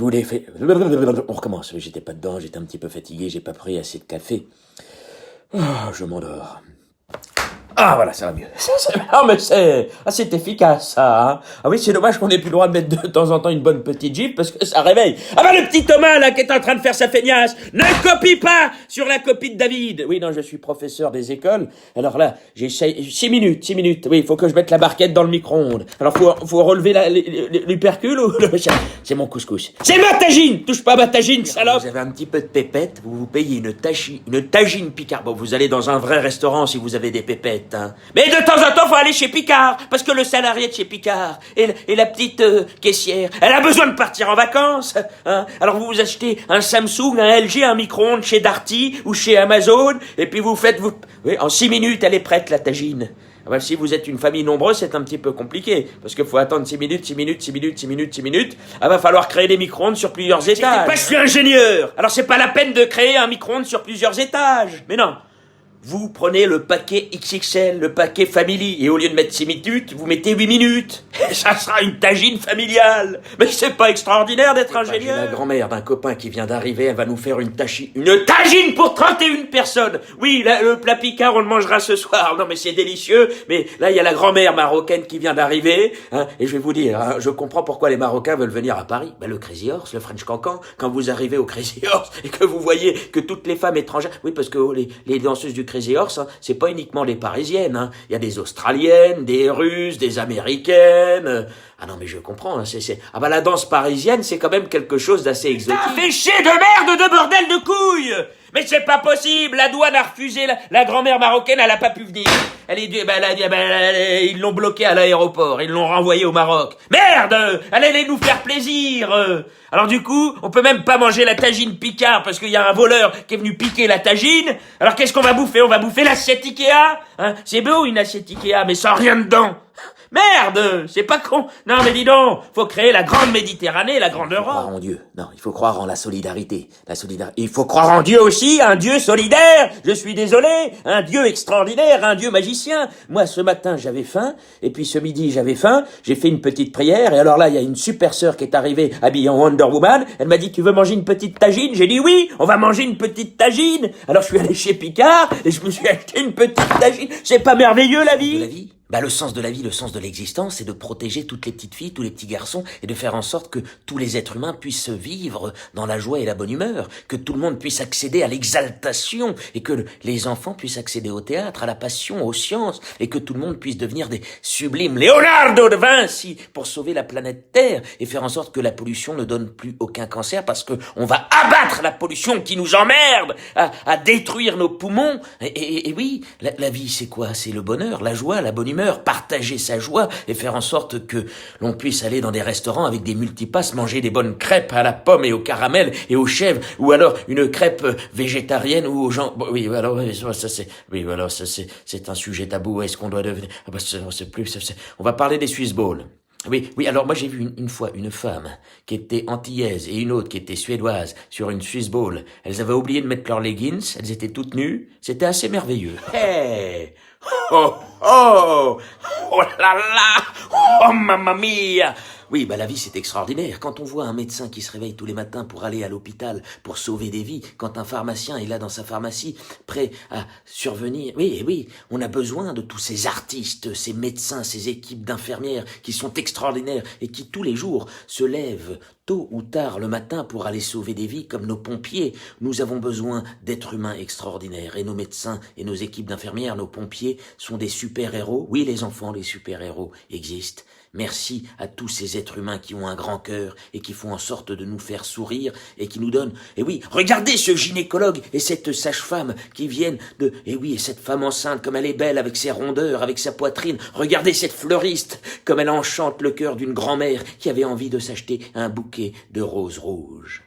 vous voulez faire... On recommence. J'étais pas dedans, j'étais un petit peu fatigué, j'ai pas pris assez de café. Ah, je m'endors. Ah, voilà, ça va mieux. Ah, mais c'est efficace, ça, hein. Ah oui, c'est dommage qu'on ait plus le droit de mettre de temps en temps une bonne petite gifle, parce que ça réveille. Ah bah, le petit Thomas, là, qui est en train de faire sa feignasse, ne copie pas sur la copie de David. Oui, non, je suis professeur des écoles. Alors là, j'essaye, 6 minutes. Oui, il faut que je mette la barquette dans le micro-ondes. Alors, faut relever l'hypercule ou c'est mon couscous. C'est ma tagine! Touche pas à ma tagine, salope! Vous avez un petit peu de pépette, vous payez une tagine Picard. Bon, vous allez dans un vrai restaurant si vous avez des pépettes. Hein. Mais de temps en temps, faut aller chez Picard, parce que le salarié de chez Picard et la petite caissière, elle a besoin de partir en vacances. Hein. Alors vous achetez un Samsung, un LG, un micro-ondes chez Darty ou chez Amazon, et puis oui, en 6 minutes, elle est prête, la tagine. Ah ben, si vous êtes une famille nombreuse, c'est un petit peu compliqué, parce qu'il faut attendre 6 minutes. Ah, va falloir créer des micro-ondes sur plusieurs étages. Je suis ingénieur. Alors c'est pas la peine de créer un micro-ondes sur plusieurs étages. Mais non. Vous prenez le paquet XXL, le paquet Family, et au lieu de mettre 6 minutes, vous mettez 8 minutes. Et ça sera une tagine familiale. Mais c'est pas extraordinaire d'être ingénieur. J'ai la grand-mère d'un copain qui vient d'arriver, elle va nous faire une tagine pour 31 personnes. Oui, le plat Picard, on le mangera ce soir. Non mais c'est délicieux, mais là il y a la grand-mère marocaine qui vient d'arriver, hein, et je vais vous dire, hein, je comprends pourquoi les Marocains veulent venir à Paris. Ben, le Crazy Horse, le French Cancan, quand vous arrivez au Crazy Horse, et que vous voyez que toutes les femmes étrangères, oui parce que les danseuses du Crazy Horse, hein, c'est pas uniquement des Parisiennes, hein. Il y a des Australiennes, des Russes, des Américaines. Ah non mais je comprends, hein, ah bah la danse parisienne c'est quand même quelque chose d'assez exotique. T'as fait chier de merde, de bordel de couilles. Mais c'est pas possible, la douane a refusé, la grand-mère marocaine, elle a pas pu venir. Ils l'ont bloqué à l'aéroport, ils l'ont renvoyée au Maroc. Merde, elle allait nous faire plaisir. Alors du coup, on peut même pas manger la tagine Picard parce qu'il y a un voleur qui est venu piquer la tagine. Alors qu'est-ce qu'on va bouffer? On va bouffer l'assiette Ikea, hein? C'est beau une assiette Ikea, mais sans rien dedans. Merde, c'est pas con. Non mais dis donc, faut créer la grande Méditerranée, la grande Europe. Il faut croire en Dieu. Non, il faut croire en la solidarité. Il faut croire en Dieu aussi, un Dieu solidaire. Je suis désolé, un Dieu extraordinaire, un Dieu magicien. Moi ce matin j'avais faim, et puis ce midi j'avais faim, j'ai fait une petite prière, et alors là il y a une super sœur qui est arrivée habillée en Wonder Woman. Elle m'a dit tu veux manger une petite tagine? J'ai dit oui, on va manger une petite tagine. Alors je suis allé chez Picard et je me suis acheté une petite tagine. C'est pas merveilleux la vie? De la vie? Bah, le sens de la vie, le sens de l'existence, c'est de protéger toutes les petites filles, tous les petits garçons, et de faire en sorte que tous les êtres humains puissent vivre dans la joie et la bonne humeur, que tout le monde puisse accéder à l'exaltation, et que les enfants puissent accéder au théâtre, à la passion, aux sciences, et que tout le monde puisse devenir des sublimes Leonardo da Vinci pour sauver la planète Terre, et faire en sorte que la pollution ne donne plus aucun cancer, parce que on va abattre la pollution qui nous emmerde, à détruire nos poumons. Et oui, la vie c'est quoi? C'est le bonheur, la joie, la bonne humeur. Partager sa joie et faire en sorte que l'on puisse aller dans des restaurants avec des multipasses, manger des bonnes crêpes à la pomme et au caramel et aux chèvres, ou alors une crêpe végétarienne ou aux gens. Bon, oui, alors ça c'est un sujet tabou. Est-ce qu'on doit devenir? Ah bah c'est plus. On va parler des Swiss Balls. Oui, alors moi j'ai vu une fois une femme qui était antillaise et une autre qui était suédoise sur une Swiss Ball. Elles avaient oublié de mettre leurs leggings, elles étaient toutes nues. C'était assez merveilleux. Hey! Oh, oh, oh là là, oh mamma mia. Oui, bah la vie c'est extraordinaire. Quand on voit un médecin qui se réveille tous les matins pour aller à l'hôpital, pour sauver des vies, quand un pharmacien est là dans sa pharmacie, prêt à survenir, oui, on a besoin de tous ces artistes, ces médecins, ces équipes d'infirmières qui sont extraordinaires et qui tous les jours se lèvent tôt ou tard le matin pour aller sauver des vies comme nos pompiers. Nous avons besoin d'êtres humains extraordinaires et nos médecins et nos équipes d'infirmières, nos pompiers sont des super-héros. Oui, les enfants, les super-héros existent. Merci à tous ces êtres humains qui ont un grand cœur et qui font en sorte de nous faire sourire et qui nous donnent... Et oui, regardez ce gynécologue et cette sage-femme qui viennent de... Et oui, et cette femme enceinte, comme elle est belle avec ses rondeurs, avec sa poitrine. Regardez cette fleuriste, comme elle enchante le cœur d'une grand-mère qui avait envie de s'acheter un bouquet de roses rouges.